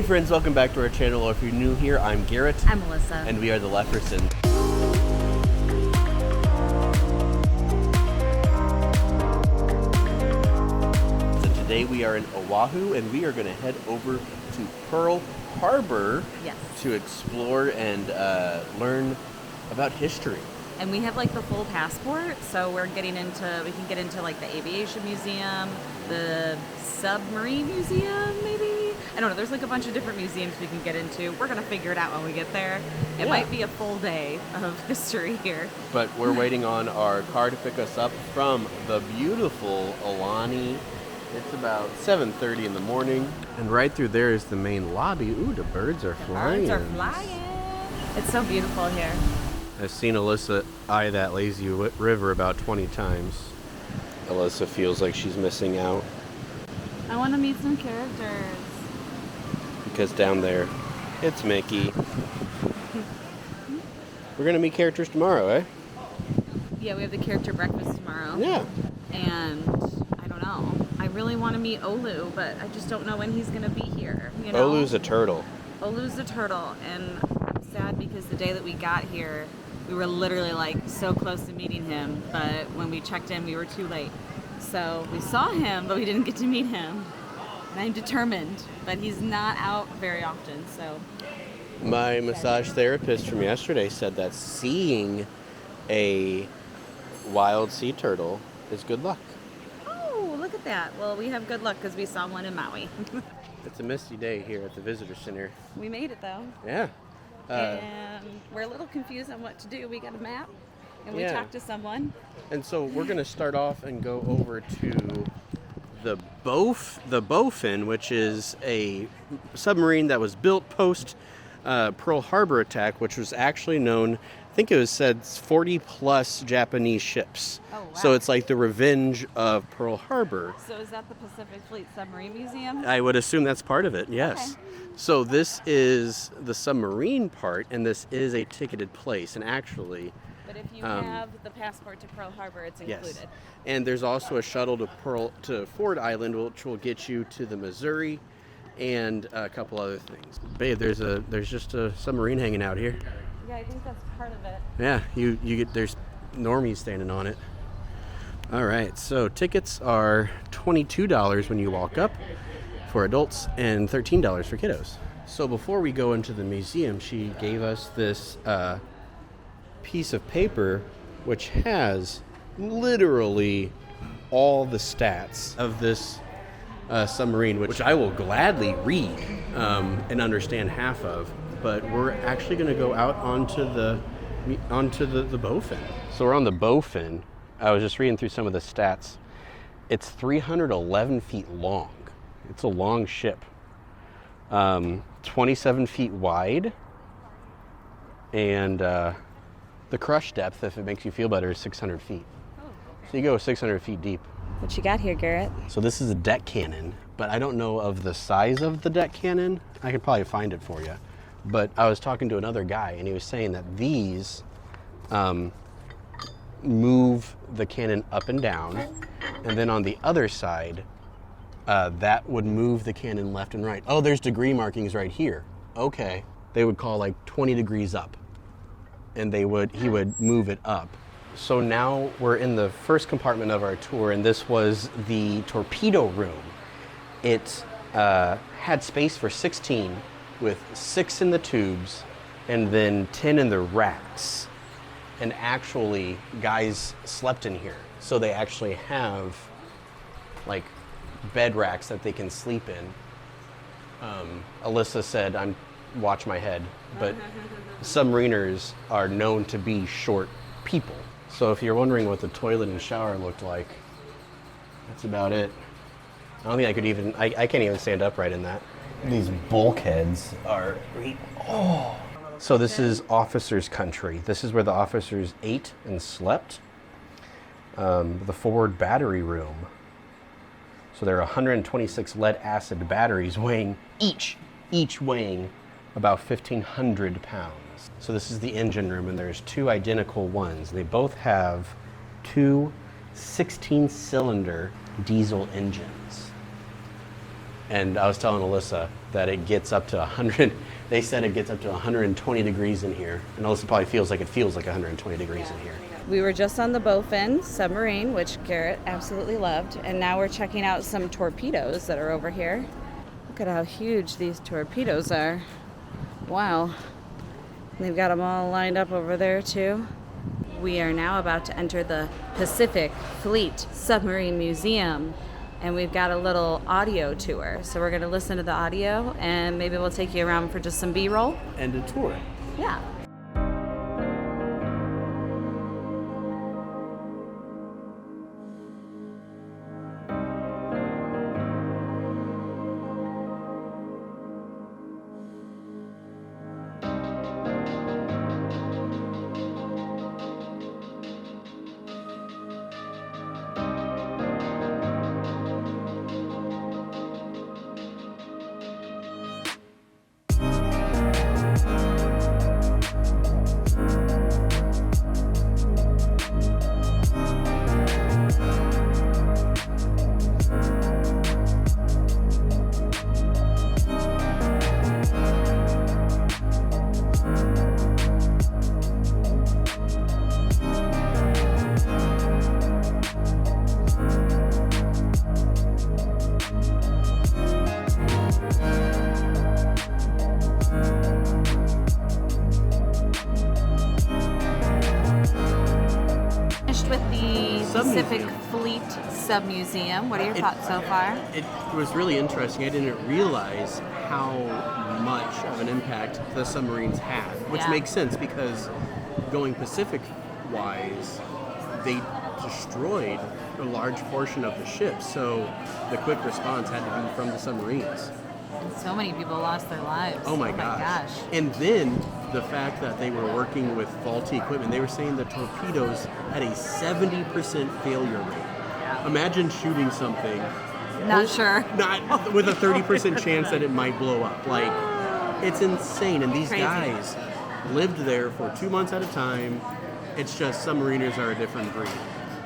friends, welcome back to our channel. Or if you're new here, I'm Garrett. I'm Melissa. And we are the Leffersons. So today we are in Oahu and we are going to head over to Pearl Harbor to explore and learn about history. And we have like the full passport, so we can get into like the Aviation Museum, the Submarine Museum, maybe? I don't know, there's like a bunch of different museums we can get into. We're gonna figure it out when we get there. It might be a full day of history here. But we're waiting on our car to pick us up from the beautiful Aulani. It's about 7:30 in the morning. And right through there is the main lobby. Ooh, the birds are flying. Birds are flying. It's so beautiful here. I've seen Alyssa eye that lazy river about 20 times. Alyssa feels like she's missing out. I want to meet some characters. Because down there, it's Mickey. We're going to meet characters tomorrow, eh? Yeah, we have the character breakfast tomorrow. Yeah. And I don't know. I really want to meet Olu, but I just don't know when he's going to be here. You know? Olu's a turtle. Olu's a turtle, and I'm sad because the day that we got here, we were literally like so close to meeting him, but when we checked in, we were too late. So we saw him, but we didn't get to meet him. And I'm determined, but he's not out very often, so. My massage therapist from yesterday said that seeing a wild sea turtle is good luck. Oh, look at that. Well, we have good luck because we saw one in Maui. It's a misty day here at the visitor center. We made it, though. Yeah. And we're a little confused on what to do. We got a map, and we talked to someone. And so we're going to start off and go over to the Bowfin, which is a submarine that was built post Pearl Harbor attack, which was actually known, I think it was said 40 plus Japanese ships. Oh, wow. So it's like the revenge of Pearl Harbor. So is that the Pacific Fleet Submarine Museum? I would assume that's part of it, yes. Okay. So this is the submarine part, and this is a ticketed place, and actually... But if you have the passport to Pearl Harbor, it's included. Yes. And there's also a shuttle to Ford Island, which will get you to the Missouri and a couple other things. Babe, there's just a submarine hanging out here. Yeah, I think that's part of it. Yeah, there's normies standing on it. All right, so tickets are $22 when you walk up for adults and $13 for kiddos. So before we go into the museum, she gave us this piece of paper which has literally all the stats of this submarine, which I will gladly read and understand half of. But we're actually going to go out onto the Bowfin. So we're on the Bowfin. I was just reading through some of the stats. It's 311 feet long. It's a long ship. 27 feet wide. And the crush depth, if it makes you feel better, is 600 feet. Oh, okay. So you go 600 feet deep. What you got here, Garrett? So this is a deck cannon, but I don't know of the size of the deck cannon. I could probably find it for you. But I was talking to another guy, and he was saying that these move the cannon up and down, and then on the other side, that would move the cannon left and right. Oh, there's degree markings right here. Okay. They would call like 20 degrees up, and he would move it up. So now we're in the first compartment of our tour, and this was the torpedo room. It had space for 16, with 6 in the tubes and then 10 in the racks. And actually, guys slept in here. So they actually have like bed racks that they can sleep in. Alyssa said, watch my head, but submariners are known to be short people. So if you're wondering what the toilet and shower looked like, that's about it. I don't think I can't even stand upright in that. These bulkheads are So this is officers' country. This is where the officers ate and slept. The forward battery room. So there are 126 lead acid batteries weighing each weighing about 1,500 pounds. So this is the engine room, and there's 2 identical ones. They both have 2 16-cylinder diesel engines. And I was telling Alyssa that it gets up to 100. They said it gets up to 120 degrees in here. And Alyssa probably feels like 120 degrees in here. We were just on the Bowfin submarine, which Garrett absolutely loved. And now we're checking out some torpedoes that are over here. Look at how huge these torpedoes are. Wow. They've got them all lined up over there too. We are now about to enter the Pacific Fleet Submarine Museum. And we've got a little audio tour. So we're going to listen to the audio and maybe we'll take you around for just some B-roll. And a tour. Yeah. Pacific Fleet Sub-Museum. What are your thoughts so far? It was really interesting. I didn't realize how much of an impact the submarines had, which makes sense because going Pacific-wise, they destroyed a large portion of the ship, so the quick response had to be from the submarines. And so many people lost their lives. Oh my gosh. And then the fact that they were working with faulty equipment, they were saying the torpedoes had a 70% failure rate. Yeah. Imagine shooting something. Not sure. Not with a 30% chance that it might blow up. Like, it's insane. And these guys lived there for 2 months at a time. It's just submariners are a different breed.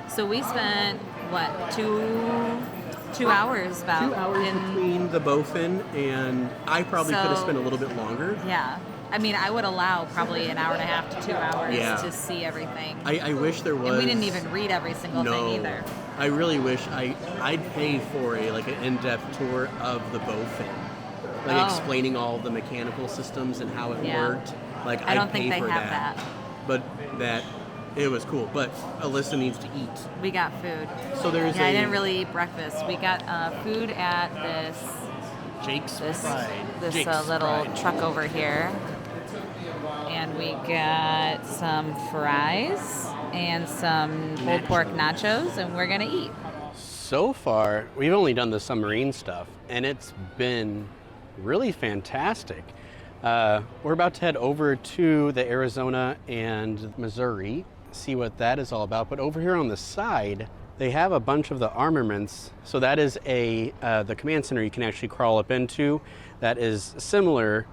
So we spent, what, two hours about 2 hours between the Bowfin, and I probably could have spent a little bit longer. Yeah. I mean, I would allow probably an hour and a half to 2 hours to see everything. I wish there was. And we didn't even read every single thing either. I really wish I'd pay for an in-depth tour of the Bowfin, explaining all the mechanical systems and how it worked. Like I don't think they have that. But it was cool. But Alyssa needs to eat. We got food. So there's I didn't really eat breakfast. We got food at this little truck over here. And we got some fries and some pulled pork nachos, and we're going to eat. So far, we've only done the submarine stuff, and it's been really fantastic. We're about to head over to the Arizona and Missouri, see what that is all about. But over here on the side, they have a bunch of the armaments. So that is the command center you can actually crawl up into. That is similar,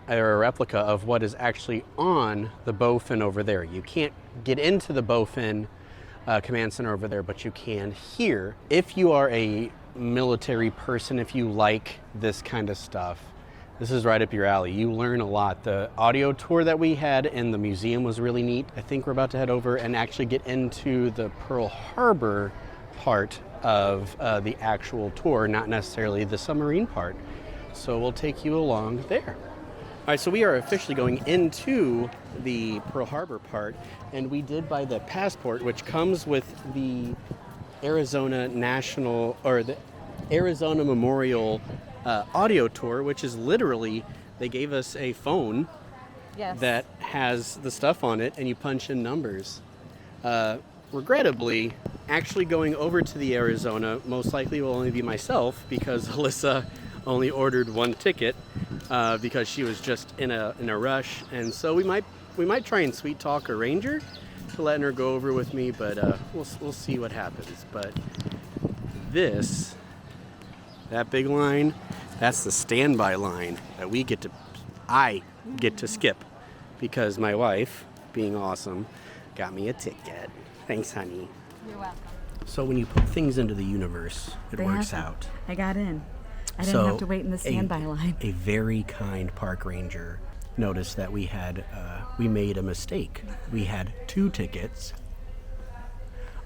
or a replica of what is actually on the Bowfin over there. You can't get into the Bowfin command center over there, but you can here. If you are a military person, if you like this kind of stuff, this is right up your alley. You learn a lot. The audio tour that we had in the museum was really neat. I think we're about to head over and actually get into the Pearl Harbor part of the actual tour, not necessarily the submarine part. So we'll take you along there. All right, so we are officially going into the Pearl Harbor part, and we did buy the passport, which comes with the Arizona the Arizona Memorial audio tour, which is literally, they gave us a phone that has the stuff on it, and you punch in numbers. Regrettably, actually going over to the Arizona most likely will only be myself, because Alyssa only ordered one ticket because she was just in a rush, and so we might try and sweet talk a ranger to letting her go over with me, but we'll see what happens. But that big line, that's the standby line that I get to skip, because my wife, being awesome, got me a ticket. Thanks, honey. You're welcome. So when you put things into the universe, it works out. I got in. I didn't have to wait in the standby line. A very kind park ranger noticed that we made a mistake. We had 2 tickets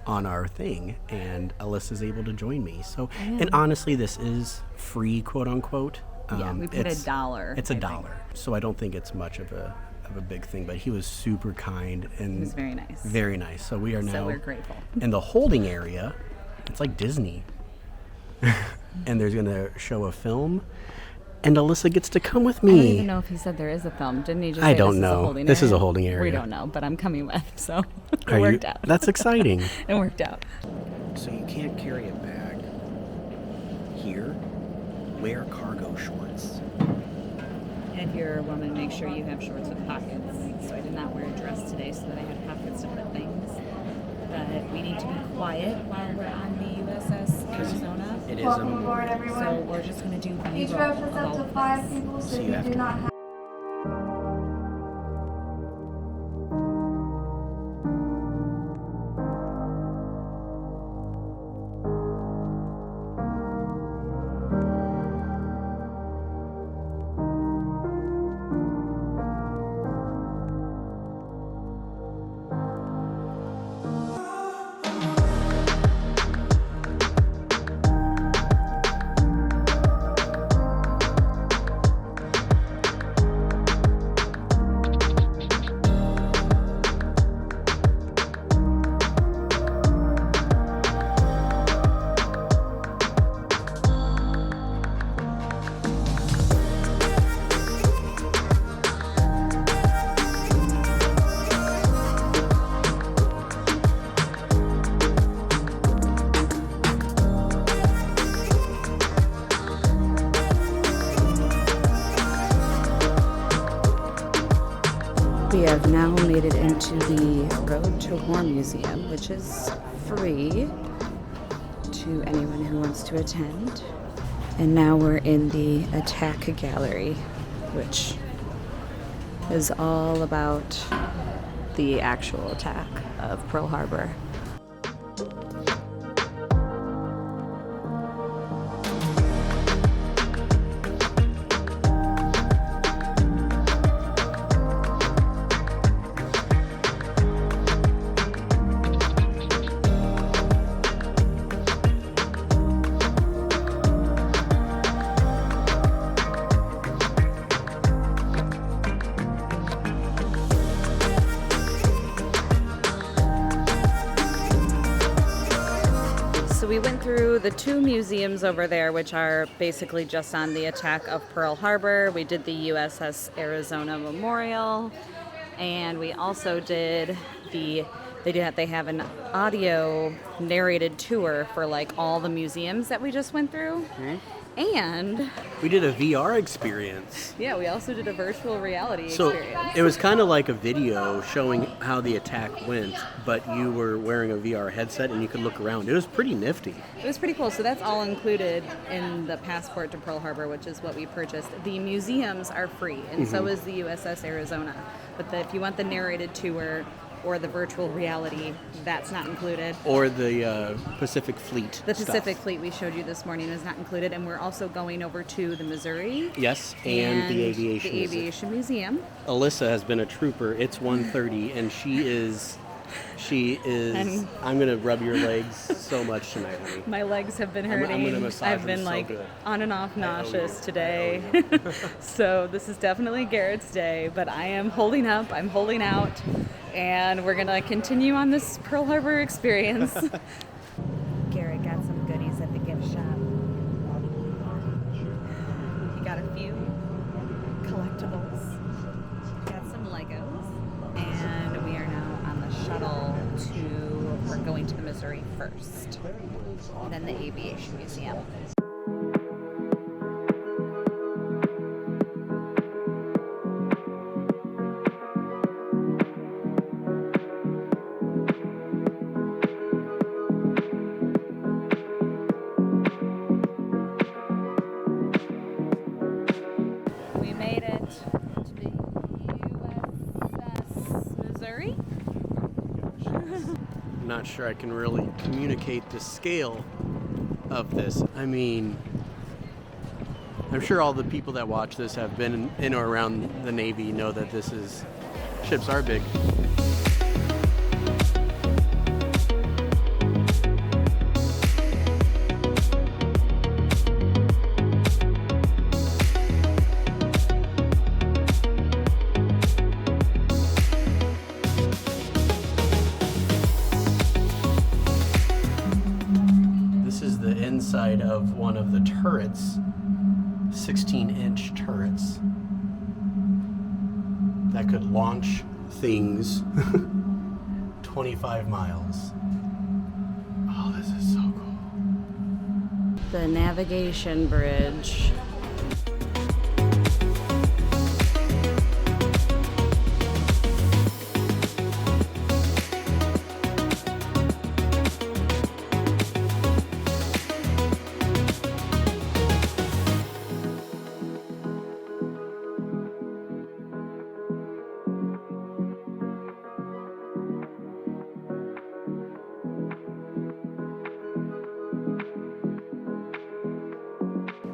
on our thing, and Alyssa's able to join me. So, and honestly, this is free, quote unquote. Yeah, we paid $1. It's $1, so I don't think it's much of a big thing. But he was super kind and he was very nice. Very nice. So we are now. So we're grateful. In the holding area, it's like Disney, and there's gonna show a film. And Alyssa gets to come with me. I don't even know if he said there is a film. Didn't he just say I don't this know. Is a holding this area? is a holding area. We don't know, but I'm coming with, so it worked out. That's exciting. It worked out. So you can't carry a bag here. Wear cargo shorts. And if you're a woman, make sure you have shorts with pockets. So I did not wear a dress today so that I had pockets to put things. But we need to be quiet while we're on the USS Arizona. It is Welcome aboard, everyone. So we're just going to do Each row fits up to 5 people, so So if you you have do to- not have We have now made it into the Road to War Museum, which is free to anyone who wants to attend. And now we're in the Attack Gallery, which is all about the actual attack of Pearl Harbor. We went through the 2 museums over there, which are basically just on the attack of Pearl Harbor. We did the USS Arizona Memorial, and we also did they have an audio narrated tour for like all the museums that we just went through. And we did a VR experience. Yeah, we also did a virtual reality So experience. it was kind of like a video showing how the attack went, but you were wearing a VR headset and you could look around. It was pretty nifty. It was pretty cool. So that's all included in the passport to Pearl Harbor, which is what we purchased. The museums are free, and so is the USS Arizona. But if you want the narrated tour or the virtual reality, that's not included. Or the Pacific Fleet The stuff. Pacific Fleet we showed you this morning is not included, and we're also going over to the Missouri. Yes, and the Aviation. The Aviation Museum. Alyssa has been a trooper. It's 1:30, and she is. I'm gonna rub your legs so much tonight, honey. My legs have been I'm hurting. gonna massage I've them been so like good. on and off nauseous you. today. So this is definitely Garrett's day, but I am holding up. I'm holding out, and we're gonna continue on this Pearl Harbor experience. Garrett got some goodies at the gift shop. He got a few collectibles. Got some Legos, and we are now on the shuttle we're going to the Missouri first, then the Aviation Museum. We made it to the USS Missouri. Not sure I can really communicate the scale of this. I mean, I'm sure all the people that watch this have been in or around the Navy, know that ships are big. This is the inside of one of the turrets. 16-inch turrets that could launch things 25 miles. Oh, this is so cool. The navigation bridge.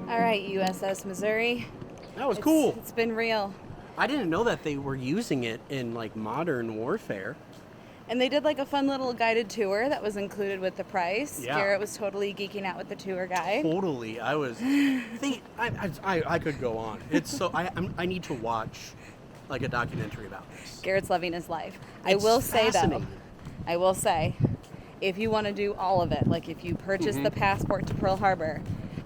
All right, USS Missouri. That was cool. It's been real. I didn't know that they were using it in like modern warfare. And they did like a fun little guided tour that was included with the price. Yeah. Garrett was totally geeking out with the tour guide. Totally. I was thinking, I could go on. It's so, I need to watch like a documentary about this. Garrett's loving his life. It's I will say though, fascinating. if you want to do all of it, like if you purchase the passport to Pearl Harbor,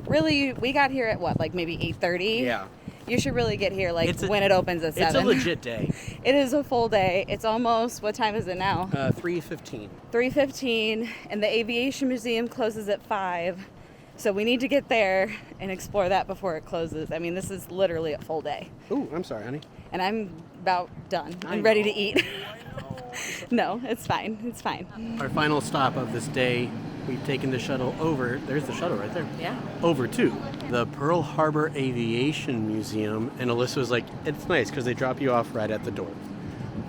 really, we got here at what, like maybe 8:30? Yeah. You should really get here like when it opens at 7. It's a legit day. It is a full day. It's almost, what time is it now? 3:15. 3:15, and the Aviation Museum closes at 5. So we need to get there and explore that before it closes. I mean, this is literally a full day. Ooh, I'm sorry, honey. And I'm about done. I'm I ready to know, eat. I know. No, it's fine. It's fine. Our final stop of this day, we've taken the shuttle over. There's the shuttle right there. Yeah. Over to the Pearl Harbor Aviation Museum. And Alyssa was like, it's nice because they drop you off right at the door.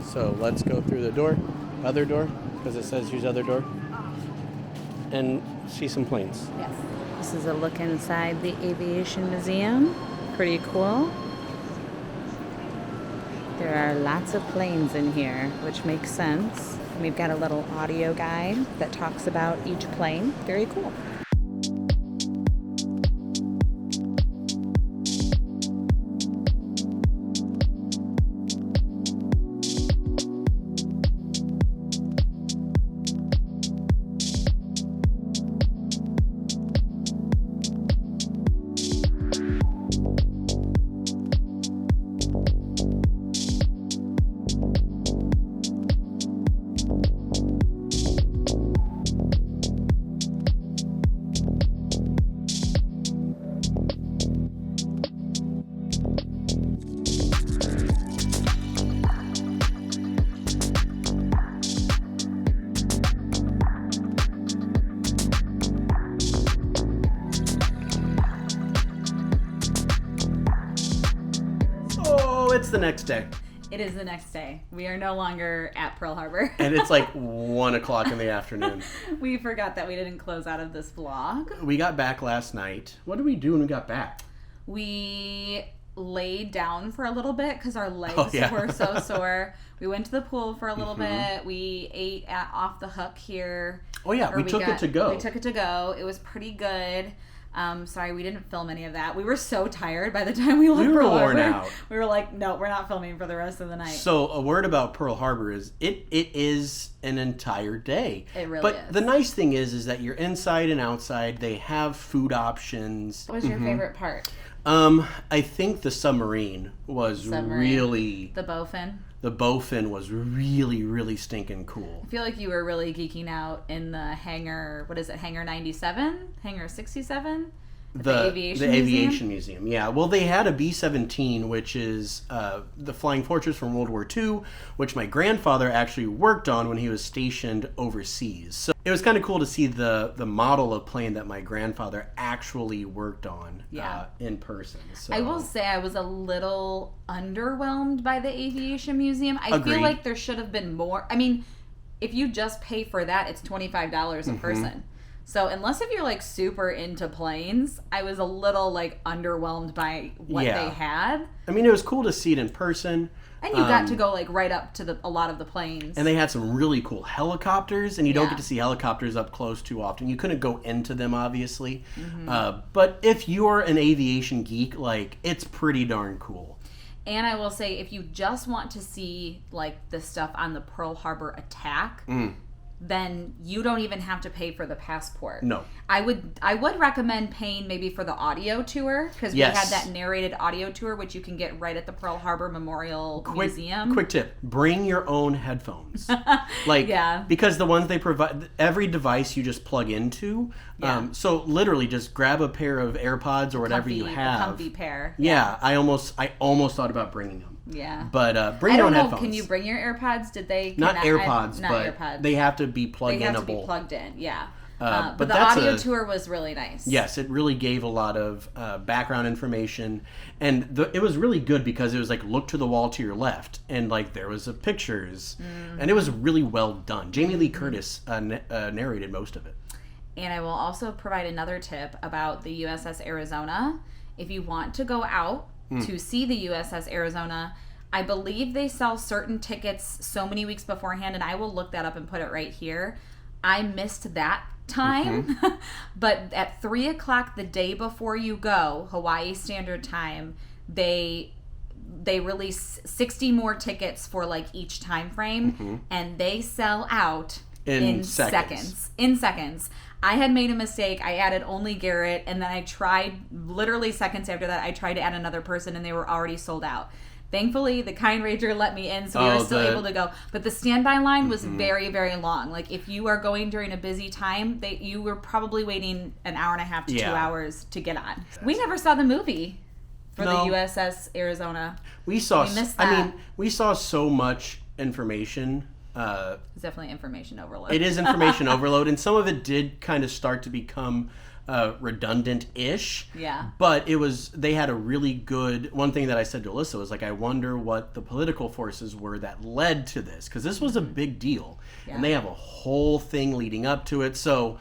So let's go through the door, other door, because it says use other door, and see some planes. Yes. This is a look inside the Aviation Museum. Pretty cool. There are lots of planes in here, which makes sense. And we've got a little audio guide that talks about each plane. Very cool. It's the next day. It is the next day. We are no longer at Pearl Harbor. And it's like 1 o'clock in the afternoon. We forgot that we didn't close out of this vlog. We got back last night. What did we do when we got back? We laid down for a little bit because our legs yeah. were so sore. We went to the pool for a little bit. We ate at Off the Hook here. Oh yeah, we took it to go. We took it to go. It was pretty good. Sorry, we didn't film any of that. We were so tired by the time we left We were Pearl worn Harbor. out. We were like, no, we're not filming for the rest of the night. So a word about Pearl Harbor is it is an entire day. It really but is. The nice thing is that you're inside and outside. They have food options. What was your favorite part? I think the submarine was really... The Bowfin? The Bowfin was really, really stinking cool. I feel like you were really geeking out in the hangar, what is it, hangar 97? Hangar 67? The Aviation Museum. Yeah. Well, they had a B-17, which is the Flying Fortress from World War II, which my grandfather actually worked on when he was stationed overseas. So it was kind of cool to see the model of plane that my grandfather actually worked on in person. So. I will say I was a little underwhelmed by the Aviation Museum. I Agreed. feel like there should have been more. I mean, if you just pay for that, it's $25 a person. So unless if you're like super into planes, I was a little like underwhelmed by what Yeah. they had. I mean, it was cool to see it in person. And you got to go like right up to a lot of the planes. And they had some really cool helicopters, and you don't Yeah. get to see helicopters up close too often. You couldn't go into them, obviously. Mm-hmm. But if you're an aviation geek, like, it's pretty darn cool. And I will say, if you just want to see like the stuff on the Pearl Harbor attack, then you don't even have to pay for the passport. No. I would recommend paying maybe for the audio tour, because we Yes. had that narrated audio tour, which you can get right at the Pearl Harbor Memorial Museum. Quick tip: bring your own headphones. Like, Yeah. because the ones they provide, every device you just plug into. Yeah. So literally, just grab a pair of AirPods or whatever you The have. comfy pair. Yeah, I almost thought about bringing them. Yeah. But bring I your don't own know. headphones. Can you bring your AirPods? Did they? Not not AirPods, but AirPods. they have to be plug-inable. They have to be plugged in. Yeah. But But the that's audio tour was really nice. Yes, it really gave a lot of background information, and it was really good because it was like, look to the wall to your left, and like there was pictures, and it was really well done. Jamie Lee Curtis narrated most of it. And I will also provide another tip about the USS Arizona. If you want to go out to see the USS Arizona, I believe they sell certain tickets so many weeks beforehand, and I will look that up and put it right here. I missed that time, but at 3 o'clock the day before you go, Hawaii Standard Time, they release 60 more tickets for like each time frame, and they sell out in seconds. In seconds. I had made a mistake. I added only Garrett, and then I tried, literally seconds after that, I tried to add another person, and they were already sold out. Thankfully, the Kind Ranger let me in, so we were still able to go. But the standby line was very, very long. Like, if you are going during a busy time, you were probably waiting an hour and a half to 2 hours to get on. We never saw the movie for the USS Arizona. We saw. missed that. I mean, we saw so much information. It's definitely information overload. It is information overload, and some of it did kind of start to become redundant-ish. Yeah. But they had a really good, one thing that I said to Alyssa was like, I wonder what the political forces were that led to this, because this was a big deal. Yeah. And they have a whole thing leading up to it. So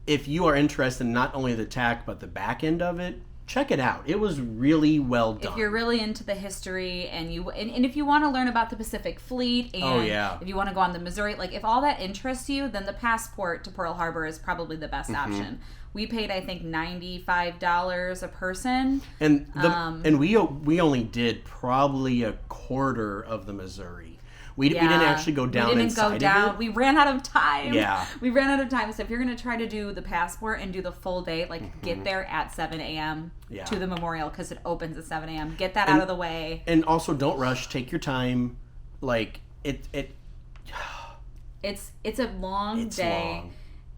if you are interested in not only the attack, but the back end of it, check it out. It was really well done. If you're really into the history and if you want to learn about the Pacific Fleet and if you want to go on the Missouri, like if all that interests you, then the passport to Pearl Harbor is probably the best option. We paid, I think, $95 a person. And we only did probably a quarter of the Missouri. We didn't actually go down inside of it. We ran out of time. Yeah. We ran out of time. So if you're going to try to do the passport and do the full day, like get there at 7 a.m. to the memorial, because it opens at 7 a.m. Get that out of the way. And also don't rush. Take your time. Like, it's a long day.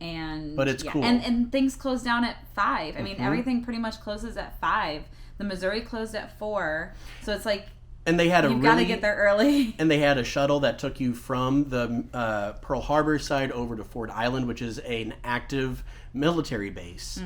Long. But it's cool. And things close down at 5. I mean, everything pretty much closes at 5. The Missouri closed at 4. So it's like, and they had you've got to get there early. And they had a shuttle that took you from the Pearl Harbor side over to Ford Island, which is an active military base.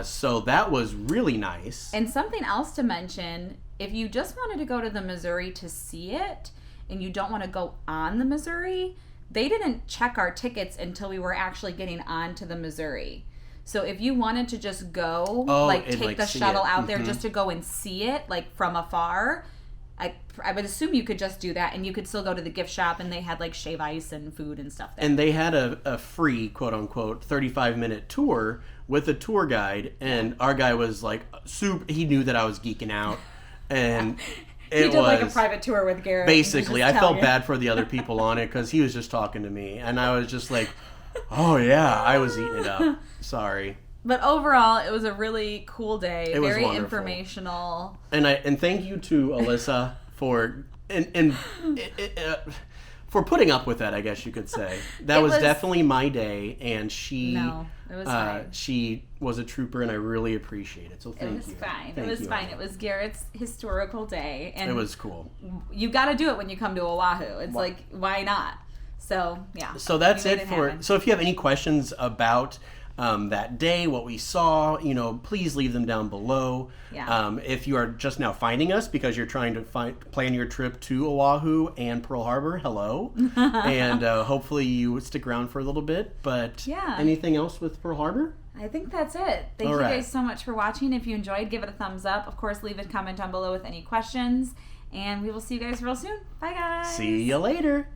So that was really nice. And something else to mention, if you just wanted to go to the Missouri to see it, and you don't want to go on the Missouri, they didn't check our tickets until we were actually getting on to the Missouri. So if you wanted to just go, take the shuttle out there just to go and see it, like from afar, I would assume you could just do that, and you could still go to the gift shop, and they had like shave ice and food and stuff there. And they had a free, quote unquote, 35-minute tour with a tour guide, and our guy was like, he knew that I was geeking out, and he did like a private tour with Garrett. Basically, I felt bad for the other people on it because he was just talking to me, and I was just like, oh yeah, I was eating it up. Sorry. But overall, it was a really cool day. It was very wonderful. Informational. And thank you to Alyssa for for putting up with that, I guess you could say. That was definitely my day, and it was fine. She was a trooper, and I really appreciate it. So thank you. It was fine. Thank It was you, fine. Anna. It was Garrett's historical day, and it was cool. You got to do it when you come to Oahu. It's like, why not? So yeah. So that's it for. So if you have any questions about that day, what we saw, please leave them down below. Yeah. If you are just now finding us because you're trying to plan your trip to Oahu and Pearl Harbor, hello. And hopefully you stick around for a little bit. But anything else with Pearl Harbor? I think that's it. Thank you guys so much for watching. If you enjoyed, give it a thumbs up. Of course, leave a comment down below with any questions. And we will see you guys real soon. Bye, guys. See you later.